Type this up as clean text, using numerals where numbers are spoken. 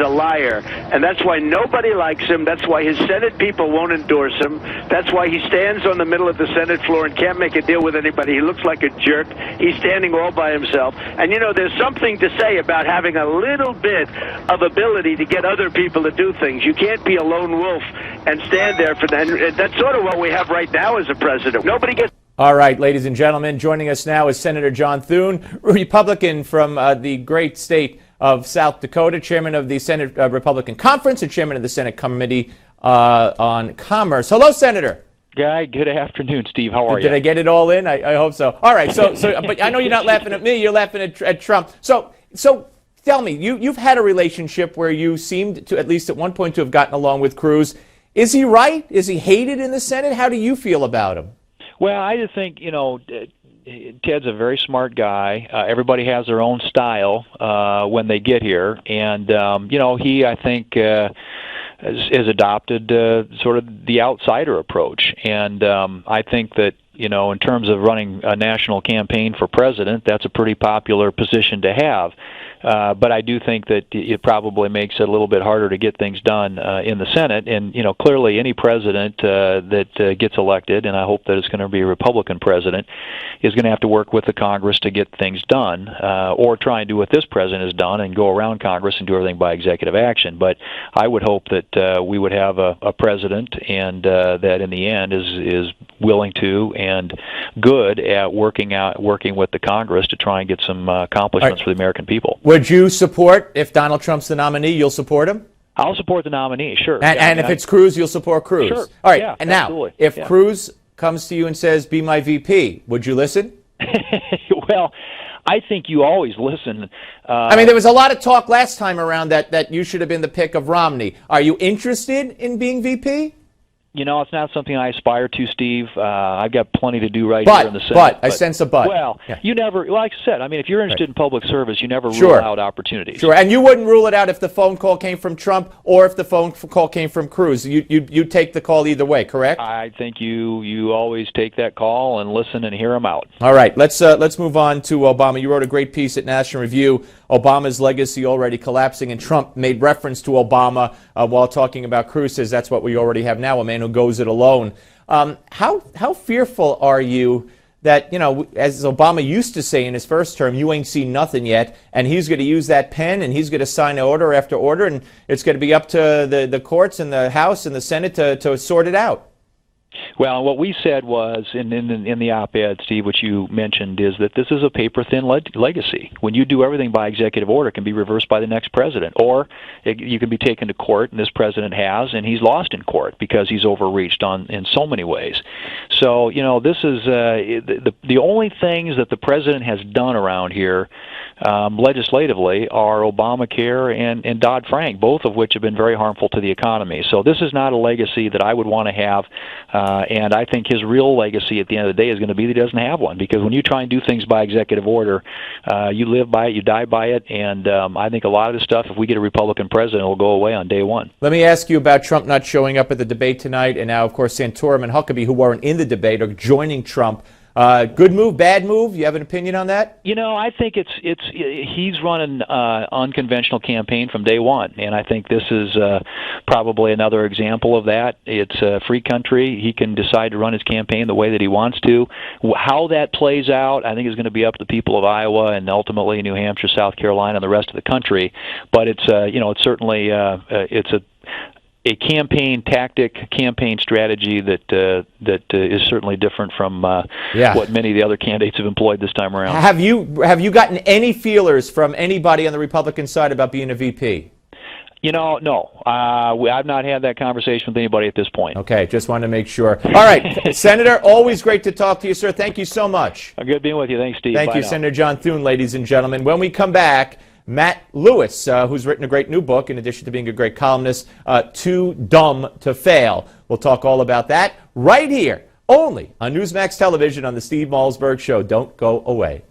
a liar, and that's why nobody likes him. That's why his Senate people won't endorse him. That's why he stands on the middle of the Senate floor and can't make a deal with anybody. He looks like a jerk. He's standing all by himself. And, you know, there's something to say about having a little bit of ability to get other people to do things. You can't be a lone wolf and stand there for that. And that's sort of what we have right now as a president. Nobody gets... All right, ladies and gentlemen, joining us now is Senator John Thune, Republican from the great state of South Dakota, chairman of the Senate Republican Conference and chairman of the Senate Committee on Commerce. Hello, Senator. Guy, good afternoon, Steve. How are you? Did I get it all in? I hope so. All right, so but I know you're not laughing at me. You're laughing at Trump. So tell me, you've had a relationship where you seemed to, at least at one point, to have gotten along with Cruz. Is he right? Is he hated in the Senate? How do you feel about him? Well, I just think, you know, Ted's a very smart guy. Everybody has their own style when they get here. And, you know, he, I think, has adopted sort of the outsider approach. And I think that, you know, in terms of running a national campaign for president, that's a pretty popular position to have. But I do think that it probably makes it a little bit harder to get things done in the Senate. And, you know, clearly any president that gets elected, and I hope that it's going to be a Republican president, is going to have to work with the Congress to get things done, or try and do what this president has done and go around Congress and do everything by executive action. But I would hope that we would have a president and that in the end is willing to and good at working with the Congress to try and get some accomplishments for the American people. Would you support, if Donald Trump's the nominee, you'll support him? I'll support the nominee, sure. And if it's Cruz, you'll support Cruz? Sure. All right, yeah, and now, absolutely. If Cruz comes to you and says, be my VP, would you listen? Well, I think you always listen. I mean, there was a lot of talk last time around that you should have been the pick of Romney. Are you interested in being VP? You know, it's not something I aspire to, Steve. I've got plenty to do here in the Senate. But I sense a but. Well, yeah. You never, like I said, I mean, if you're interested in public service, you never Sure. rule out opportunities. Sure, and you wouldn't rule it out if the phone call came from Trump or if the phone call came from Cruz. You'd take the call either way, correct? I think you always take that call and listen and hear them out. All right, let's move on to Obama. You wrote a great piece at National Review, Obama's legacy already collapsing, and Trump made reference to Obama while talking about Cruz. Says that's what we already have now, a man who goes it alone. How fearful are you that, you know, as Obama used to say in his first term, you ain't seen nothing yet, and he's going to use that pen and he's going to sign order after order, and it's going to be up to the courts and the House and the Senate to sort it out? Well, what we said was, in the op-ed, Steve, which you mentioned, is that this is a paper-thin legacy. When you do everything by executive order, it can be reversed by the next president, or you can be taken to court, and this president has, and he's lost in court because he's overreached in so many ways. So, you know, this is the only things that the president has done around here legislatively are Obamacare and Dodd-Frank, both of which have been very harmful to the economy. So this is not a legacy that I would want to have. And I think his real legacy at the end of the day is going to be that he doesn't have one, because when you try and do things by executive order, you live by it, you die by it, and I think a lot of this stuff, if we get a Republican president, will go away on day one. Let me ask you about Trump not showing up at the debate tonight, and now, of course, Santorum and Huckabee, who weren't in the debate, are joining Trump. Good move, bad move? You have an opinion on that? You know, I think he's run an unconventional campaign from day one, and I think this is probably another example of that. It's a free country. He can decide to run his campaign the way that he wants to. How that plays out, I think, is going to be up to the people of Iowa and ultimately New Hampshire, South Carolina, and the rest of the country. But it's it's certainly it's a campaign tactic, campaign strategy that is certainly different from what many of the other candidates have employed this time around. Have you gotten any feelers from anybody on the Republican side about being a VP? You know, no. I've not had that conversation with anybody at this point. Okay, just wanted to make sure. All right, Senator, always great to talk to you, sir. Thank you so much. Good being with you. Thanks, Steve. Thank Bye you, now. Senator John Thune, ladies and gentlemen. When we come back, Matt Lewis, who's written a great new book, in addition to being a great columnist, Too Dumb to Fail. We'll talk all about that right here, only on Newsmax Television on the Steve Malzberg Show. Don't go away.